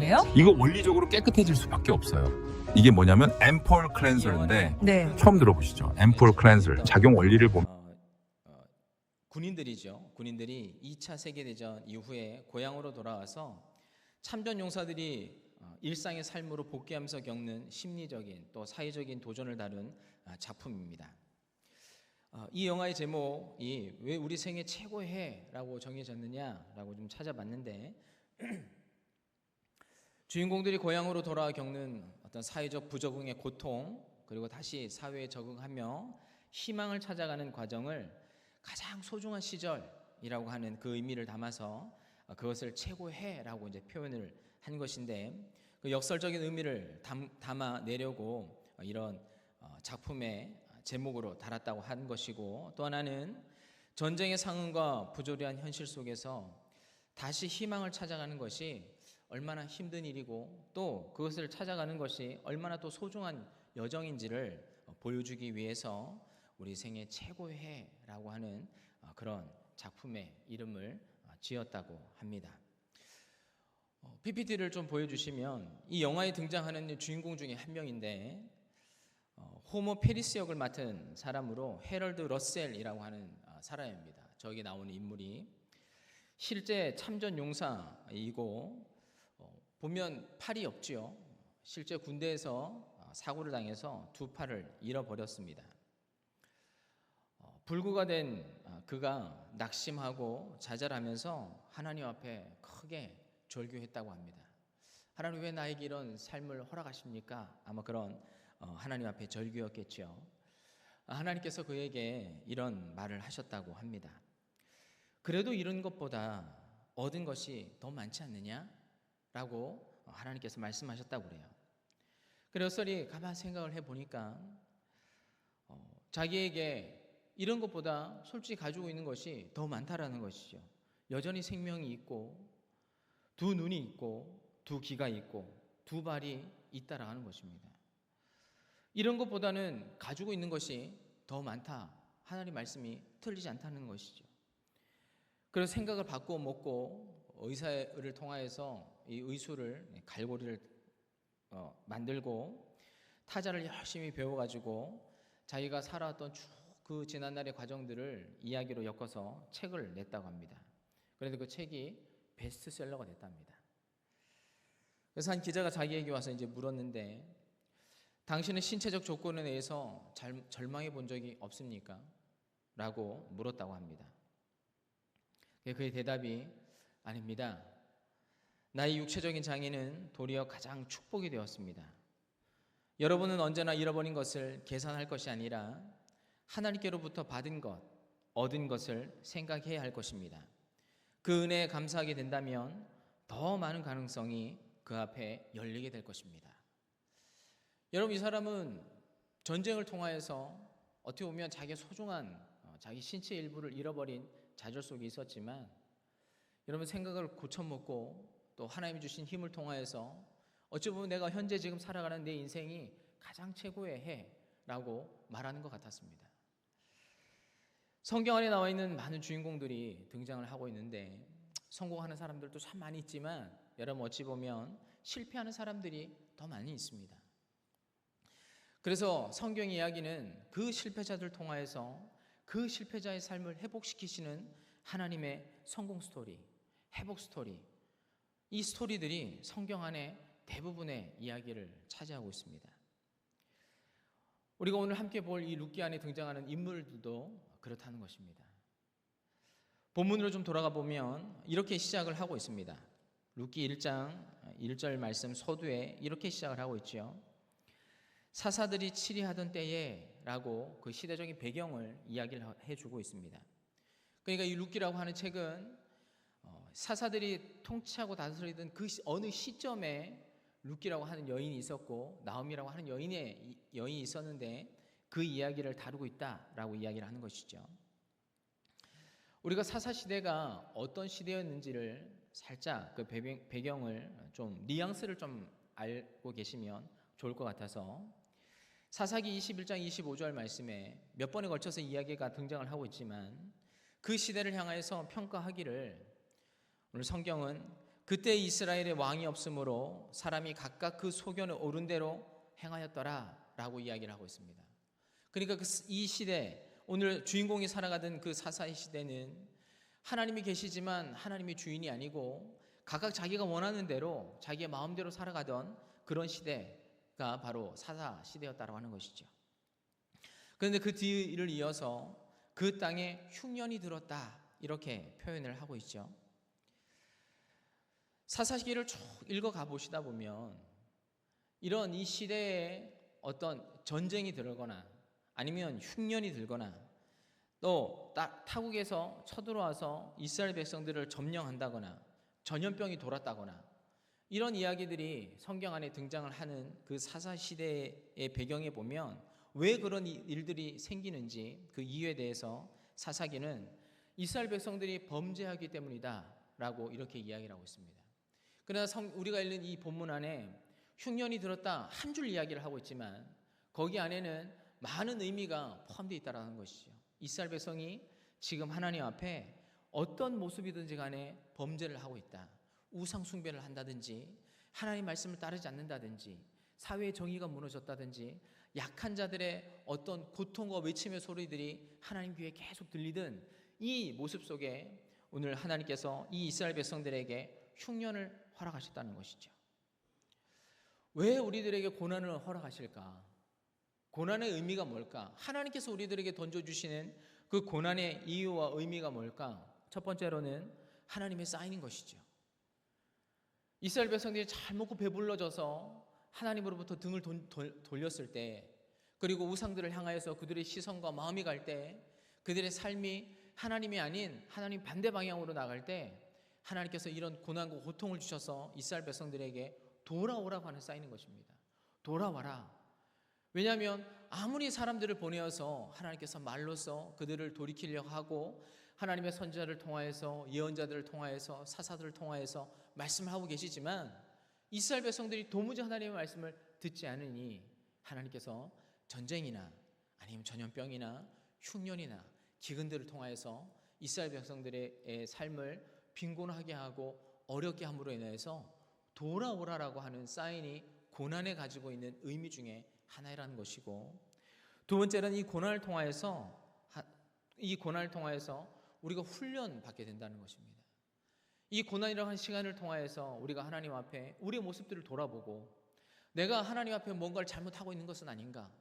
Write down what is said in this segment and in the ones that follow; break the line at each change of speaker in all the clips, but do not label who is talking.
거네요?
이거 원리적으로 깨끗해질 수밖에 없어요. 이게 뭐냐면 앰폴 클렌저인데
네.
처음 들어보시죠? 앰폴 클렌저. 작용 원리를 보면
군인들이죠. 군인들이 2차 세계대전 이후에 고향으로 돌아와서 참전 용사들이 일상의 삶으로 복귀하면서 겪는 심리적인 또 사회적인 도전을 다룬 작품입니다. 이 영화의 제목이 왜 우리 생애 최고의 해라고 정해졌느냐라고 좀 찾아봤는데 주인공들이 고향으로 돌아와 겪는 어떤 사회적 부적응의 고통, 그리고 다시 사회에 적응하며 희망을 찾아가는 과정을 가장 소중한 시절이라고 하는 그 의미를 담아서 그것을 최고의 해라고 이제 표현을 한 것인데, 그 역설적인 의미를 담아내려고 이런 작품의 제목으로 달았다고 한 것이고, 또 하나는 전쟁의 상흔과 부조리한 현실 속에서 다시 희망을 찾아가는 것이 얼마나 힘든 일이고 또 그것을 찾아가는 것이 얼마나 또 소중한 여정인지를 보여주기 위해서 우리 생애 최고의 해라고 하는 그런 작품의 이름을 지었다고 합니다. PPT를 좀 보여주시면 이 영화에 등장하는 주인공 중에 한 명인데 호모 페리스 역을 맡은 사람으로 해럴드 러셀이라고 하는 사람입니다. 저기 나오는 인물이 실제 참전 용사이고 보면 팔이 없지요. 실제 군대에서 사고를 당해서 두 팔을 잃어버렸습니다. 불구가 된 그가 낙심하고 좌절하면서 하나님 앞에 크게 절규했다고 합니다. 하나님, 왜 나에게 이런 삶을 허락하십니까? 아마 그런 하나님 앞에 절규였겠죠. 하나님께서 그에게 이런 말을 하셨다고 합니다. 그래도 이런 것보다 얻은 것이 더 많지 않느냐? 라고 하나님께서 말씀하셨다고 그래요. 그래서 러셀이 가만히 생각을 해보니까 자기에게 이런 것보다 솔직히 가지고 있는 것이 더 많다라는 것이죠. 여전히 생명이 있고 두 눈이 있고 두 귀가 있고 두 발이 있다라는 것입니다. 이런 것보다는 가지고 있는 것이 더 많다. 하나님 말씀이 틀리지 않다는 것이죠. 그래서 생각을 바꾸어 먹고 의사를 통하여서 이 의술을 갈고리를 만들고 타자를 열심히 배워가지고 자기가 살아왔던 쭉 그 지난날의 과정들을 이야기로 엮어서 책을 냈다고 합니다. 그런데 그 책이 베스트셀러가 됐답니다. 그래서 한 기자가 자기에게 와서 이제 물었는데, 당신은 신체적 조건에 의해서 절망해 본 적이 없습니까? 라고 물었다고 합니다. 그의 대답이, 아닙니다. 나의 육체적인 장애는 도리어 가장 축복이 되었습니다. 여러분은 언제나 잃어버린 것을 계산할 것이 아니라 하나님께로부터 받은 것, 얻은 것을 생각해야 할 것입니다. 그 은혜에 감사하게 된다면 더 많은 가능성이 그 앞에 열리게 될 것입니다. 여러분, 이 사람은 전쟁을 통하여서 어떻게 보면 자기의 소중한 자기 신체 일부를 잃어버린 좌절 속에 있었지만, 여러분 생각을 고쳐먹고 또 하나님이 주신 힘을 통하여서 어찌 보면 내가 현재 지금 살아가는 내 인생이 가장 최고의 해라고 말하는 것 같았습니다. 성경 안에 나와 있는 많은 주인공들이 등장을 하고 있는데 성공하는 사람들도 참 많이 있지만, 여러분 어찌 보면 실패하는 사람들이 더 많이 있습니다. 그래서 성경 이야기는 그 실패자들 통하여서 그 실패자의 삶을 회복시키시는 하나님의 성공 스토리, 회복 스토리, 이 스토리들이 성경 안에 대부분의 이야기를 차지하고 있습니다. 우리가 오늘 함께 볼 이 룻기 안에 등장하는 인물들도 그렇다는 것입니다. 본문으로 좀 돌아가 보면 이렇게 시작을 하고 있습니다. 룻기 1장 1절 말씀 서두에 이렇게 시작을 하고 있죠. 사사들이 치리하던 때에 라고 그 시대적인 배경을 이야기를 해주고 있습니다. 그러니까 이 룻기라고 하는 책은 사사들이 통치하고 다스리던 그 어느 시점에 룻기라고 하는 여인이 있었고 나오미라고 하는 여인이 있었는데 그 이야기를 다루고 있다라고 이야기를 하는 것이죠. 우리가 사사 시대가 어떤 시대였는지를 살짝 그 배경을 좀 뉘앙스를 좀 알고 계시면 좋을 것 같아서, 사사기 21장 25절 말씀에 몇 번에 걸쳐서 이야기가 등장을 하고 있지만 그 시대를 향해서 평가하기를 오늘 성경은 그때 이스라엘에 왕이 없으므로 사람이 각각 그 소견에 오른 대로 행하였더라라고 이야기를 하고 있습니다. 그러니까 이 시대, 오늘 주인공이 살아가던 그 사사의 시대는 하나님이 계시지만 하나님이 주인이 아니고 각각 자기가 원하는 대로 자기의 마음대로 살아가던 그런 시대가 바로 사사 시대였다고 하는 것이죠. 그런데 그 뒤를 이어서 그 땅에 흉년이 들었다 이렇게 표현을 하고 있죠. 사사기를 쭉 읽어가 보시다 보면 이런 이 시대에 어떤 전쟁이 들거나 아니면 흉년이 들거나 또 타국에서 쳐들어와서 이스라엘 백성들을 점령한다거나 전염병이 돌았다거나 이런 이야기들이 성경 안에 등장을 하는 그 사사 시대의 배경에 보면 왜 그런 일들이 생기는지 그 이유에 대해서 사사기는 이스라엘 백성들이 범죄하기 때문이다라고 이렇게 이야기를 하고 있습니다. 그러나 우리가 읽는 이 본문 안에 흉년이 들었다 한 줄 이야기를 하고 있지만 거기 안에는 많은 의미가 포함되어 있다는 것이죠. 이스라엘 백성이 지금 하나님 앞에 어떤 모습이든지 간에 범죄를 하고 있다. 우상 숭배를 한다든지 하나님 말씀을 따르지 않는다든지 사회의 정의가 무너졌다든지 약한 자들의 어떤 고통과 외침의 소리들이 하나님 귀에 계속 들리던 이 모습 속에 오늘 하나님께서 이 이스라엘 백성들에게 흉년을 허락하셨다는 것이죠. 왜 우리들에게 고난을 허락하실까? 고난의 의미가 뭘까? 하나님께서 우리들에게 던져주시는 그 고난의 이유와 의미가 뭘까? 첫 번째로는 하나님의 사인인 것이죠. 이스라엘 백성들이 잘 먹고 배불러져서 하나님으로부터 등을 돌렸을 때, 그리고 우상들을 향하여서 그들의 시선과 마음이 갈 때, 그들의 삶이 하나님이 아닌 하나님 반대 방향으로 나갈 때 하나님께서 이런 고난과 고통을 주셔서 이스라엘 백성들에게 돌아오라고 하는 사인인 것입니다. 돌아와라. 왜냐하면 아무리 사람들을 보내어서 하나님께서 말로써 그들을 돌이키려고 하고 하나님의 선지자를 통하여서 예언자들을 통하여서 사사들을 통하여서 말씀을 하고 계시지만 이스라엘 백성들이 도무지 하나님의 말씀을 듣지 않으니 하나님께서 전쟁이나 아니면 전염병이나 흉년이나 기근들을 통하여서 이스라엘 백성들의 삶을 빈곤하게 하고 어렵게 함으로 인해서 돌아오라라고 하는 사인이 고난에 가지고 있는 의미 중에 하나라는 것이고, 두 번째는 이 고난을 통하여서 우리가 훈련 받게 된다는 것입니다. 이 고난이라고 하는 시간을 통하여서 우리가 하나님 앞에 우리의 모습들을 돌아보고 내가 하나님 앞에 뭔가를 잘못하고 있는 것은 아닌가,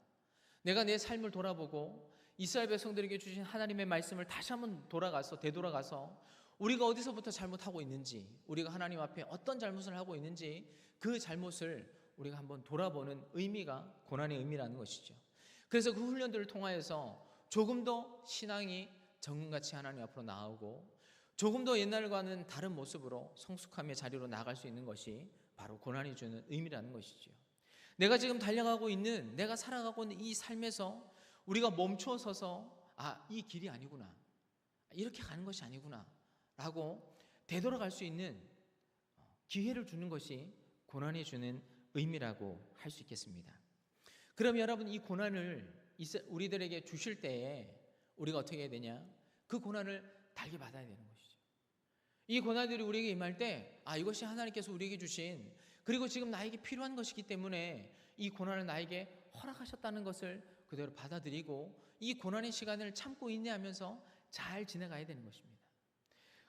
내가 내 삶을 돌아보고 이스라엘 백성들에게 주신 하나님의 말씀을 다시 한번 되돌아가서 우리가 어디서부터 잘못하고 있는지, 우리가 하나님 앞에 어떤 잘못을 하고 있는지 그 잘못을 우리가 한번 돌아보는 의미가 고난의 의미라는 것이죠. 그래서 그 훈련들을 통하여서 조금 더 신앙이 정금같이 하나님 앞으로 나아오고 조금 더 옛날과는 다른 모습으로 성숙함의 자리로 나아갈 수 있는 것이 바로 고난이 주는 의미라는 것이죠. 내가 지금 달려가고 있는, 내가 살아가고 있는 이 삶에서 우리가 멈춰 서서 이 길이 아니구나, 이렇게 가는 것이 아니구나 라고 되돌아갈 수 있는 기회를 주는 것이 고난이 주는 의미라고 할 수 있겠습니다. 그럼 여러분, 이 고난을 우리들에게 주실 때에 우리가 어떻게 해야 되냐? 그 고난을 달게 받아야 되는 것이죠. 이 고난들이 우리에게 임할 때 이것이 하나님께서 우리에게 주신, 그리고 지금 나에게 필요한 것이기 때문에 이 고난을 나에게 허락하셨다는 것을 그대로 받아들이고 이 고난의 시간을 참고 인내하면서 잘 지내가야 되는 것입니다.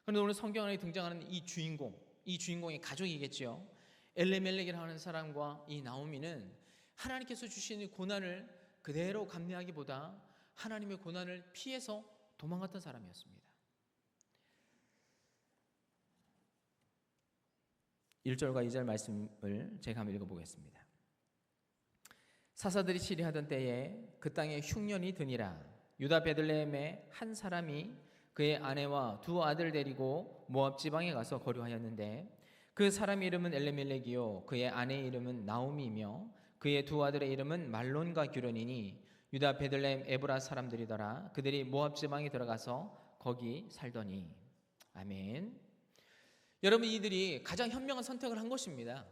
그런데 오늘 성경 안에 등장하는 이 주인공의 가족이겠죠. 엘레멜렉이라고 하는 사람과 이 나오미는 하나님께서 주시는 고난을 그대로 감내하기보다 하나님의 고난을 피해서 도망갔던 사람이었습니다. 1절과 2절 말씀을 제가 한번 읽어보겠습니다. 사사들이 치리하던 때에 그 땅에 흉년이 드니라. 유다 베들레헴에 한 사람이 그의 아내와 두 아들 데리고 모압 지방에 가서 거류하였는데 그 사람의 이름은 엘레멜렉이요 그의 아내의 이름은 나오미이며 그의 두 아들의 이름은 말론과 규련이니 유다 베들레헴 에브라 사람들이더라. 그들이 모압 지방에 들어가서 거기 살더니. 아멘. 여러분, 이들이 가장 현명한 선택을 한 것입니다.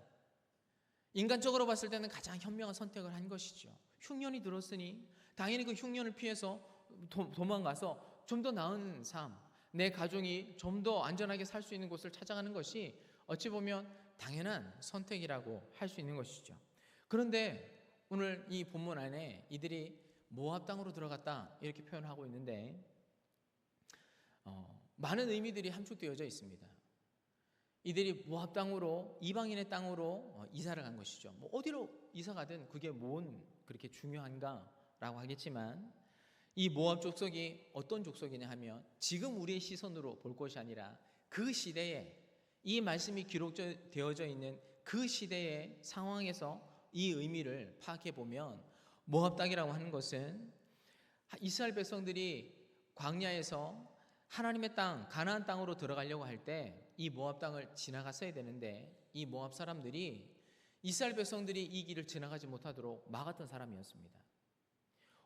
인간적으로 봤을 때는 가장 현명한 선택을 한 것이죠. 흉년이 들었으니 당연히 그 흉년을 피해서 도망가서 좀 더 나은 삶, 내 가족이 좀 더 안전하게 살 수 있는 곳을 찾아가는 것이 어찌 보면 당연한 선택이라고 할 수 있는 것이죠. 그런데 오늘 이 본문 안에 이들이 모압 땅으로 들어갔다 이렇게 표현하고 있는데 많은 의미들이 함축되어져 있습니다. 이들이 모압 땅으로, 이방인의 땅으로 이사를 간 것이죠. 뭐 어디로 이사 가든 그게 뭔 그렇게 중요한가라고 하겠지만, 이 모압 족속이 어떤 족속이냐 하면 지금 우리의 시선으로 볼 것이 아니라 그 시대에, 이 말씀이 기록되어져 있는 그 시대의 상황에서 이 의미를 파악해 보면, 모압 땅이라고 하는 것은 이스라엘 백성들이 광야에서 하나님의 땅, 가나안 땅으로 들어가려고 할 때 이 모압 땅을 지나갔어야 되는데, 이 모압 사람들이 이스라엘 백성들이 이 길을 지나가지 못하도록 막았던 사람이었습니다.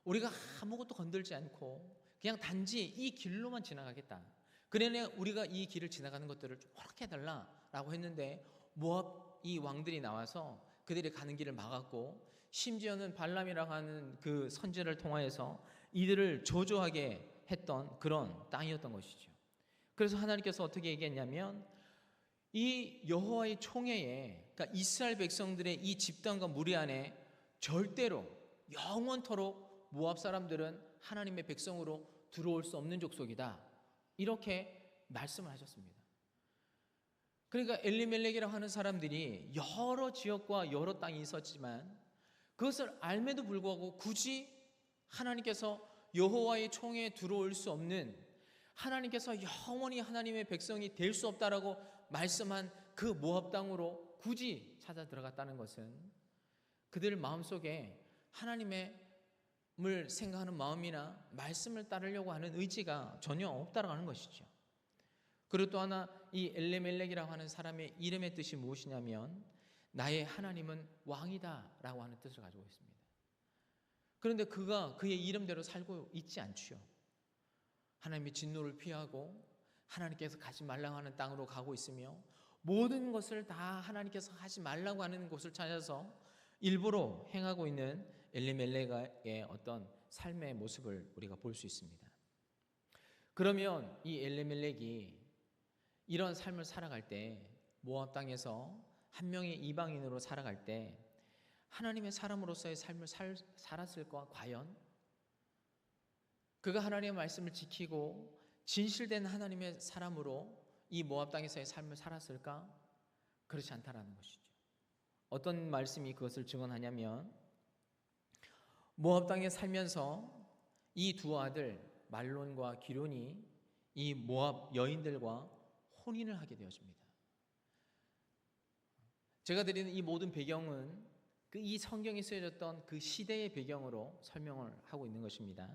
우리가 아무것도 건들지 않고 그냥 단지 이 길로만 지나가겠다, 그러니 우리가 이 길을 지나가는 것들을 좀 허락해달라라고 했는데, 모압 이 왕들이 나와서 그들이 가는 길을 막았고, 심지어는 발람이라고 하는 그 선지자를 통하여서 이들을 저주하게 했던 그런 땅이었던 것이죠. 그래서 하나님께서 어떻게 얘기했냐면, 이 여호와의 총회에, 그러니까 이스라엘 백성들의 이 집단과 무리 안에 절대로 영원토록 모압 사람들은 하나님의 백성으로 들어올 수 없는 족속이다, 이렇게 말씀을 하셨습니다. 그러니까 엘리멜렉이라고 하는 사람들이 여러 지역과 여러 땅이 있었지만, 그것을 알매도 불구하고 굳이 하나님께서 여호와의 총회에 들어올 수 없는, 하나님께서 영원히 하나님의 백성이 될 수 없다라고 말씀한 그 모압 땅으로 굳이 찾아 들어갔다는 것은, 그들 마음속에 하나님을 생각하는 마음이나 말씀을 따르려고 하는 의지가 전혀 없다라고 하는 것이죠. 그리고 또 하나, 이 엘레멜렉이라고 하는 사람의 이름의 뜻이 무엇이냐면, 나의 하나님은 왕이다 라고 하는 뜻을 가지고 있습니다. 그런데 그가 그의 이름대로 살고 있지 않지요. 하나님의 진노를 피하고 하나님께서 가지 말라고 하는 땅으로 가고 있으며, 모든 것을 다 하나님께서 하지 말라고 하는 곳을 찾아서 일부러 행하고 있는 엘리멜렉의 어떤 삶의 모습을 우리가 볼 수 있습니다. 그러면 이 엘리멜렉이 이런 삶을 살아갈 때, 모압 땅에서 한 명의 이방인으로 살아갈 때 하나님의 사람으로서의 삶을 살았을까? 과연 그가 하나님의 말씀을 지키고 진실된 하나님의 사람으로 이 모압 땅에서의 삶을 살았을까? 그렇지 않다라는 것이죠. 어떤 말씀이 그것을 증언하냐면, 모압 땅에 살면서 이 두 아들 말론과 기론이 이 모압 여인들과 혼인을 하게 되었습니다. 제가 드리는 이 모든 배경은 이 성경에 쓰여졌던 그 시대의 배경으로 설명을 하고 있는 것입니다.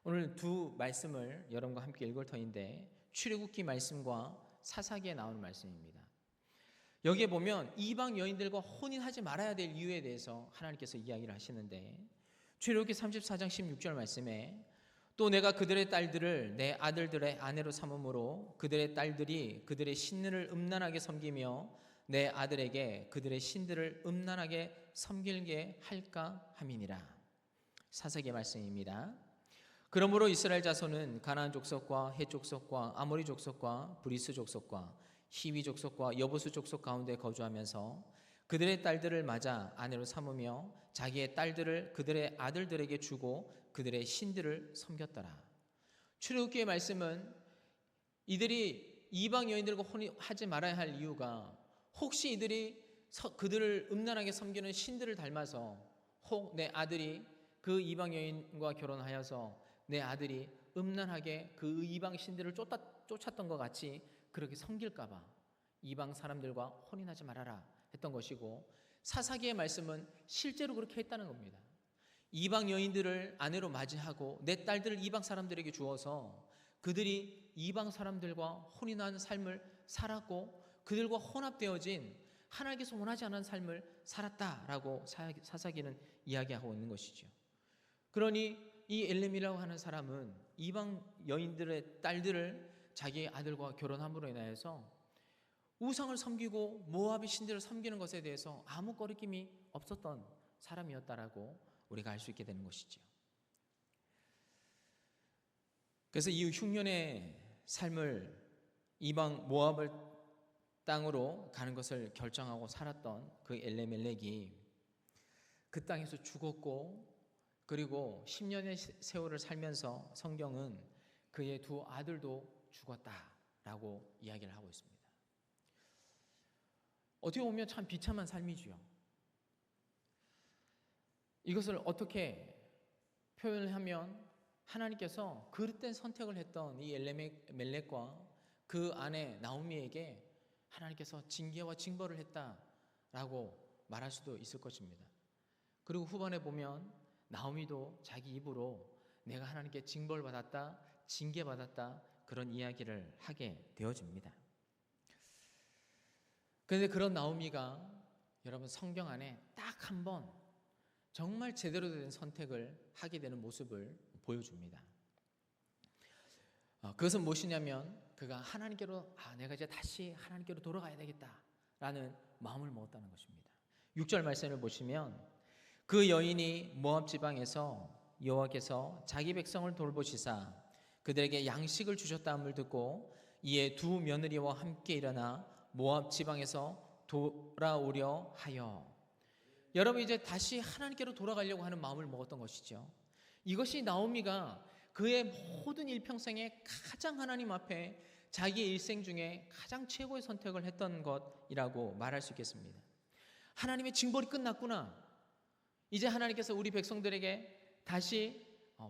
오늘 두 말씀을 여러분과 함께 읽을 터인데, 출애굽기 말씀과 사사기에 나오는 말씀입니다. 여기에 보면 이방 여인들과 혼인하지 말아야 될 이유에 대해서 하나님께서 이야기를 하시는데, 출애굽기 34장 16절 말씀에, 또 내가 그들의 딸들을 내 아들들의 아내로 삼음으로 그들의 딸들이 그들의 신들을 음란하게 섬기며 내 아들에게 그들의 신들을 음란하게 섬기게 할까 함이니라. 사사기의 말씀입니다. 그러므로 이스라엘 자손은 가나안 족속과 헷 족속과 아모리 족속과 브리스 족속과 히위 족속과 여부수 족속 가운데 거주하면서 그들의 딸들을 맞아 아내로 삼으며 자기의 딸들을 그들의 아들들에게 주고 그들의 신들을 섬겼더라. 출애굽기의 말씀은 이들이 이방 여인들과 혼인하지 말아야 할 이유가, 혹시 이들이 그들을 음란하게 섬기는 신들을 닮아서 혹 내 아들이 그 이방 여인과 결혼하여서 내 아들이 음란하게 그 이방 신들을 쫓았던 것 같이 그렇게 섬길까 봐 이방 사람들과 혼인하지 말아라 했던 것이고, 사사기의 말씀은 실제로 그렇게 했다는 겁니다. 이방 여인들을 아내로 맞이하고 내 딸들을 이방 사람들에게 주어서 그들이 이방 사람들과 혼인한 삶을 살았고, 그들과 혼합되어진 하나님께서 원하지 않은 삶을 살았다라고 사사기는 이야기하고 있는 것이죠. 그러니 이 엘렘이라고 하는 사람은 이방 여인들의 딸들을 자기의 아들과 결혼함으로 인하여서 우상을 섬기고 모압의 신들을 섬기는 것에 대해서 아무 거리낌이 없었던 사람이었다라고 우리가 알 수 있게 되는 것이죠. 그래서 이 흉년의 삶을, 이방 모압을 땅으로 가는 것을 결정하고 살았던 그 엘레멜렉이 그 땅에서 죽었고, 그리고 10년의 세월을 살면서 성경은 그의 두 아들도 죽었다라고 이야기를 하고 있습니다. 어떻게 보면 참 비참한 삶이지요. 이것을 어떻게 표현을 하면 하나님께서 그릇된 선택을 했던 이 엘레멜렉과 그 아내 나오미에게 하나님께서 징계와 징벌을 했다라고 말할 수도 있을 것입니다. 그리고 후반에 보면 나오미도 자기 입으로 내가 하나님께 징벌받았다, 징계받았다, 그런 이야기를 하게 되어집니다. 그런데 그런 나오미가 여러분 성경 안에 딱 한 번 정말 제대로 된 선택을 하게 되는 모습을 보여줍니다. 그것은 무엇이냐면 그가 하나님께로 내가 이제 다시 하나님께로 돌아가야 되겠다라는 마음을 먹었다는 것입니다. 6절 말씀을 보시면 그 여인이 모압 지방에서 여호와께서 자기 백성을 돌보시사 그들에게 양식을 주셨다함을 듣고 이에 두 며느리와 함께 일어나 모압 지방에서 돌아오려 하여. 여러분 이제 다시 하나님께로 돌아가려고 하는 마음을 먹었던 것이죠. 이것이 나오미가 그의 모든 일평생에 가장 하나님 앞에 자기의 일생 중에 가장 최고의 선택을 했던 것이라고 말할 수 있겠습니다. 하나님의 징벌이 끝났구나. 이제 하나님께서 우리 백성들에게 다시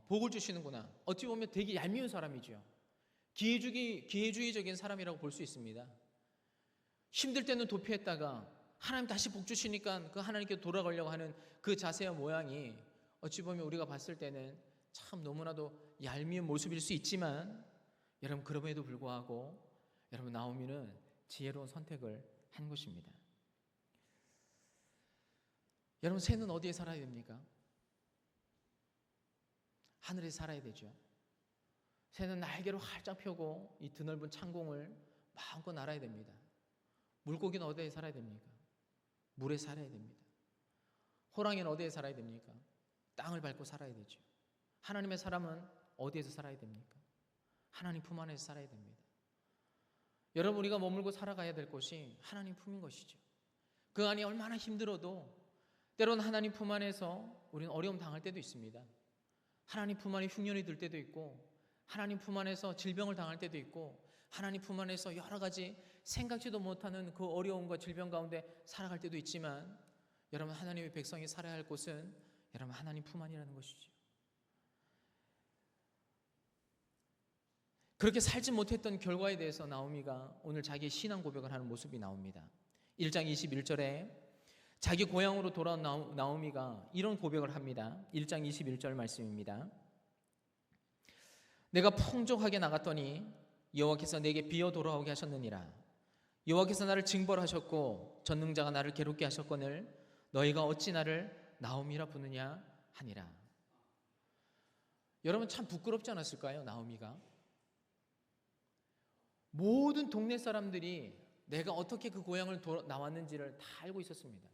복을 주시는구나. 어찌 보면 되게 얄미운 사람이죠. 기회주의적인 사람이라고 볼 수 있습니다. 힘들 때는 도피했다가 하나님 다시 복 주시니까 그 하나님께 돌아가려고 하는 그 자세와 모양이 어찌 보면 우리가 봤을 때는 참 너무나도 얄미운 모습일 수 있지만 여러분 그럼에도 불구하고 여러분 나오미는 지혜로운 선택을 한 것입니다. 여러분 새는 어디에 살아야 됩니까? 하늘에 살아야 되죠. 새는 날개를 활짝 펴고 이 드넓은 창공을 마음껏 날아야 됩니다. 물고기는 어디에 살아야 됩니까? 물에 살아야 됩니다. 호랑이는 어디에 살아야 됩니까? 땅을 밟고 살아야 되죠. 하나님의 사람은 어디에서 살아야 됩니까? 하나님 품 안에서 살아야 됩니다. 여러분 우리가 머물고 살아가야 될 곳이 하나님 품인 것이죠. 그 안이 얼마나 힘들어도 때로는 하나님 품 안에서 우리는 어려움 당할 때도 있습니다. 하나님 품 안에 흉년이 들 때도 있고 하나님 품 안에서 질병을 당할 때도 있고 하나님 품 안에서 여러 가지 생각지도 못하는 그 어려움과 질병 가운데 살아갈 때도 있지만 여러분 하나님의 백성이 살아야 할 곳은 여러분 하나님 품 안이라는 것이죠. 그렇게 살지 못했던 결과에 대해서 나오미가 오늘 자기의 신앙 고백을 하는 모습이 나옵니다. 1장 21절에 자기 고향으로 돌아온 나오미가 이런 고백을 합니다. 1장 21절 말씀입니다. 내가 풍족하게 나갔더니 여호와께서 내게 비어 돌아오게 하셨느니라. 여호와께서 나를 징벌하셨고 전능자가 나를 괴롭게 하셨거늘 너희가 어찌 나를 나오미라 부르냐 하니라. 여러분 참 부끄럽지 않았을까요? 나오미가 모든 동네 사람들이 내가 어떻게 그 고향을 나왔는지를 다 알고 있었습니다.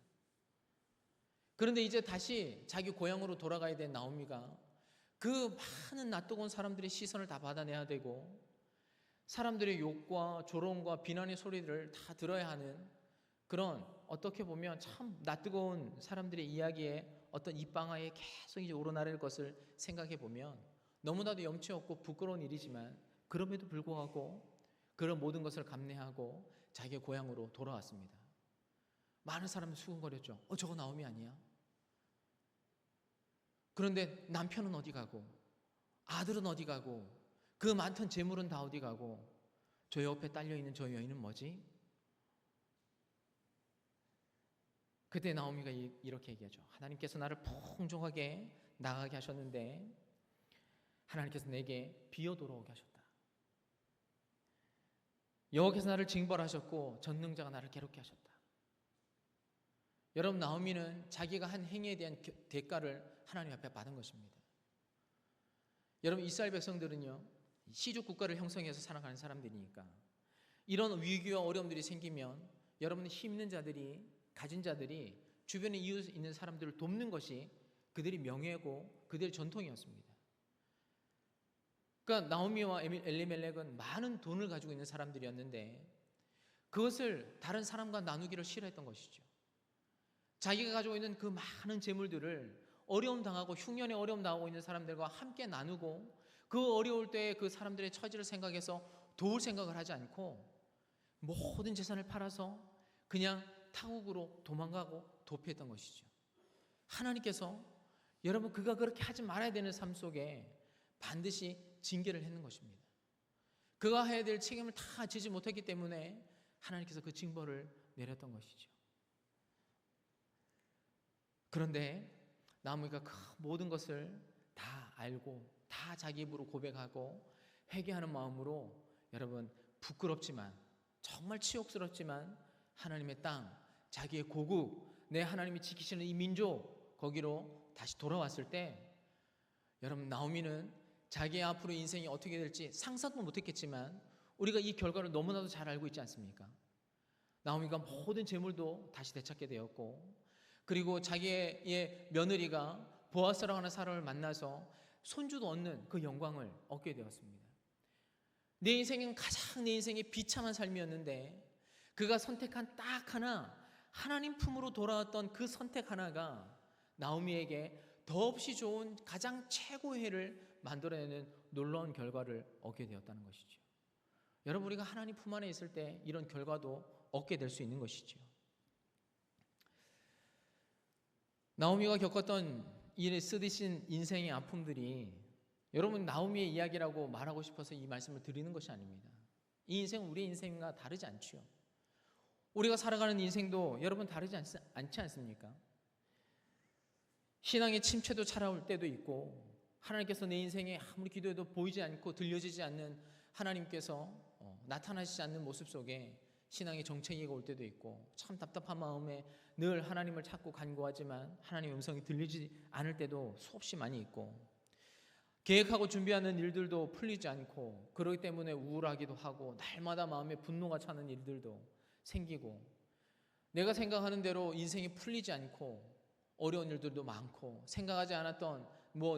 그런데 이제 다시 자기 고향으로 돌아가야 된 나오미가 그 많은 낯뜨거운 사람들의 시선을 다 받아내야 되고 사람들의 욕과 조롱과 비난의 소리들을 다 들어야 하는 그런 어떻게 보면 참 낯뜨거운 사람들의 이야기에 어떤 입방아에 계속 이제 오르나를 것을 생각해 보면 너무나도 염치 없고 부끄러운 일이지만 그럼에도 불구하고 그런 모든 것을 감내하고 자기의 고향으로 돌아왔습니다. 많은 사람들이 수군거렸죠. 저거 나오미 아니야? 그런데 남편은 어디 가고 아들은 어디 가고 그 많던 재물은 다 어디 가고 저 옆에 딸려있는 저 여인은 뭐지? 그때 나오미가 이렇게 얘기하죠. 하나님께서 나를 풍족하게 나가게 하셨는데 하나님께서 내게 비어 돌아오게 하셨다. 여호와께서 나를 징벌하셨고 전능자가 나를 괴롭게 하셨다. 여러분 나오미는 자기가 한 행위에 대한 대가를 하나님 앞에 받은 것입니다. 여러분 이스라엘 백성들은요 시족 국가를 형성해서 살아가는 사람들이니까 이런 위기와 어려움들이 생기면 여러분 힘있는 자들이 가진 자들이 주변에 이웃 있는 사람들을 돕는 것이 그들의 명예고 그들의 전통이었습니다. 그러니까 나오미와 엘리멜렉은 많은 돈을 가지고 있는 사람들이었는데 그것을 다른 사람과 나누기를 싫어했던 것이죠. 자기가 가지고 있는 그 많은 재물들을 어려움 당하고 흉년에 어려움 당하고 있는 사람들과 함께 나누고 그 어려울 때에 그 사람들의 처지를 생각해서 도울 생각을 하지 않고 모든 재산을 팔아서 그냥 타국으로 도망가고 도피했던 것이죠. 하나님께서 여러분 그가 그렇게 하지 말아야 되는 삶 속에 반드시 징계를 했는 것입니다. 그가 해야 될 책임을 다 지지 못했기 때문에 하나님께서 그 징벌을 내렸던 것이죠. 그런데 나무가 그 모든 것을 다 알고 다 자기 입으로 고백하고 회개하는 마음으로 여러분 부끄럽지만 정말 치욕스럽지만 하나님의 땅, 자기의 고국, 내 하나님이 지키시는 이 민족 거기로 다시 돌아왔을 때 여러분 나오미는 자기의 앞으로 인생이 어떻게 될지 상상도 못했겠지만 우리가 이 결과를 너무나도 잘 알고 있지 않습니까? 나오미가 모든 재물도 다시 되찾게 되었고 그리고 자기의 며느리가 보아스라고 하는 사람을 만나서 손주도 얻는 그 영광을 얻게 되었습니다. 내 인생은 가장 내 인생의 비참한 삶이었는데 그가 선택한 딱 하나 하나님 품으로 돌아왔던 그 선택 하나가 나오미에게 더없이 좋은 가장 최고의 해를 만들어내는 놀라운 결과를 얻게 되었다는 것이죠. 여러분 우리가 하나님 품 안에 있을 때 이런 결과도 얻게 될 수 있는 것이죠. 나오미가 겪었던 이 쓰디신 인생의 아픔들이 여러분 나오미의 이야기라고 말하고 싶어서 이 말씀을 드리는 것이 아닙니다. 이 인생은 우리의 인생과 다르지 않죠. 우리가 살아가는 인생도 여러분 다르지 않지 않습니까? 신앙의 침체도 찾아올 때도 있고 하나님께서 내 인생에 아무리 기도해도 보이지 않고 들려지지 않는 하나님께서 나타나시지 않는 모습 속에 신앙의 정체기가 올 때도 있고 참 답답한 마음에 늘 하나님을 찾고 간구하지만 하나님의 음성이 들리지 않을 때도 수없이 많이 있고 계획하고 준비하는 일들도 풀리지 않고 그렇기 때문에 우울하기도 하고 날마다 마음에 분노가 차는 일들도 생기고 내가 생각하는 대로 인생이 풀리지 않고 어려운 일들도 많고 생각하지 않았던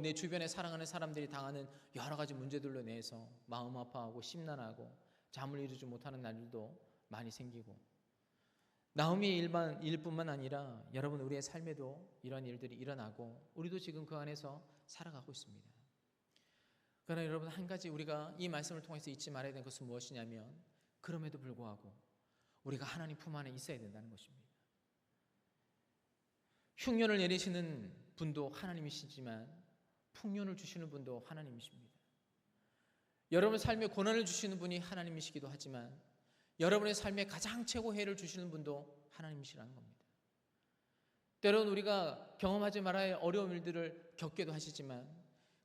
내 주변에 사랑하는 사람들이 당하는 여러 가지 문제들로 인해서 마음 아파하고 심란하고 잠을 이루지 못하는 날들도 많이 생기고 나오미의 일뿐만 아니라 여러분 우리의 삶에도 이런 일들이 일어나고 우리도 지금 그 안에서 살아가고 있습니다. 그러나 여러분 한 가지 우리가 이 말씀을 통해서 잊지 말아야 되는 것은 무엇이냐면 그럼에도 불구하고 우리가 하나님 품 안에 있어야 된다는 것입니다. 흉년을 내리시는 분도 하나님이시지만 풍년을 주시는 분도 하나님이십니다. 여러분 삶에 고난을 주시는 분이 하나님이시기도 하지만 여러분의 삶에 가장 최고의 해를 주시는 분도 하나님이시라는 겁니다. 때로는 우리가 경험하지 말아야 할 어려운 일들을 겪게도 하시지만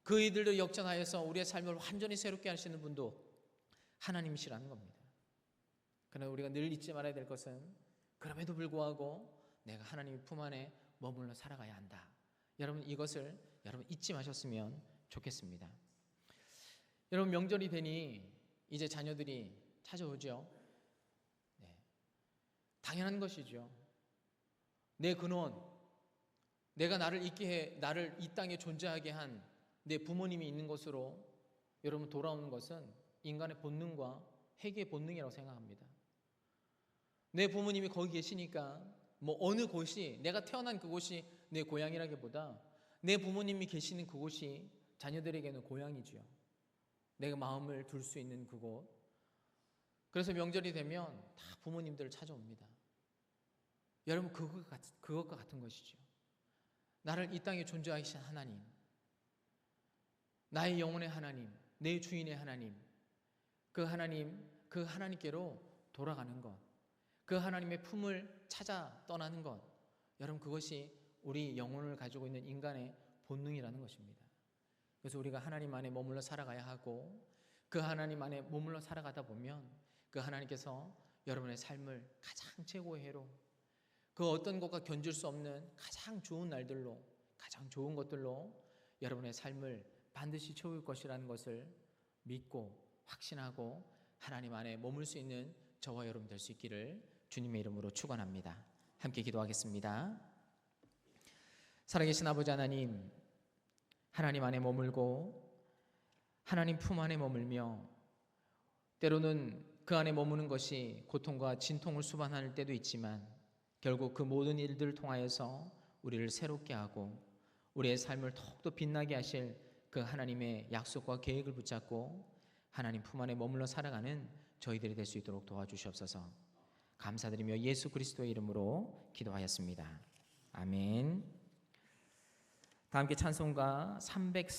그 일들을 역전하여서 우리의 삶을 완전히 새롭게 하시는 분도 하나님이시라는 겁니다. 그러나 우리가 늘 잊지 말아야 될 것은 그럼에도 불구하고 내가 하나님의 품 안에 머물러 살아가야 한다. 여러분 이것을 여러분 잊지 마셨으면 좋겠습니다. 여러분 명절이 되니 이제 자녀들이 찾아오죠. 당연한 것이죠. 내 근원, 내가 나를 있게 해, 나를 이 땅에 존재하게 한 내 부모님이 있는 곳으로 여러분 돌아오는 것은 인간의 본능과 회개의 본능이라고 생각합니다. 내 부모님이 거기 계시니까 어느 곳이 내가 태어난 그곳이 내 고향이라기보다 내 부모님이 계시는 그곳이 자녀들에게는 고향이지요. 내가 마음을 둘 수 있는 그곳. 그래서 명절이 되면 다 부모님들을 찾아옵니다. 여러분 그것과 같은 것이죠. 나를 이 땅에 존재하신 하나님, 나의 영혼의 하나님, 내 주인의 하나님, 그 하나님께로 돌아가는 것, 그 하나님의 품을 찾아 떠나는 것, 여러분 그것이 우리 영혼을 가지고 있는 인간의 본능이라는 것입니다. 그래서 우리가 하나님 안에 머물러 살아가야 하고 그 하나님 안에 머물러 살아가다 보면 그 하나님께서 여러분의 삶을 가장 최고의 해로 그 어떤 것과 견줄 수 없는 가장 좋은 날들로 가장 좋은 것들로 여러분의 삶을 반드시 채울 것이라는 것을 믿고 확신하고 하나님 안에 머물 수 있는 저와 여러분 될 수 있기를 주님의 이름으로 축원합니다. 함께 기도하겠습니다. 살아계신 아버지 하나님, 하나님 안에 머물고 하나님 품 안에 머물며 때로는 그 안에 머무는 것이 고통과 진통을 수반할 때도 있지만 결국 그 모든 일들을 통하여서 우리를 새롭게 하고 우리의 삶을 더욱더 빛나게 하실 그 하나님의 약속과 계획을 붙잡고 하나님 품 안에 머물러 살아가는 저희들이 될 수 있도록 도와주시옵소서. 감사드리며 예수 그리스도의 이름으로 기도하였습니다. 아멘. 다 함께 찬송가 340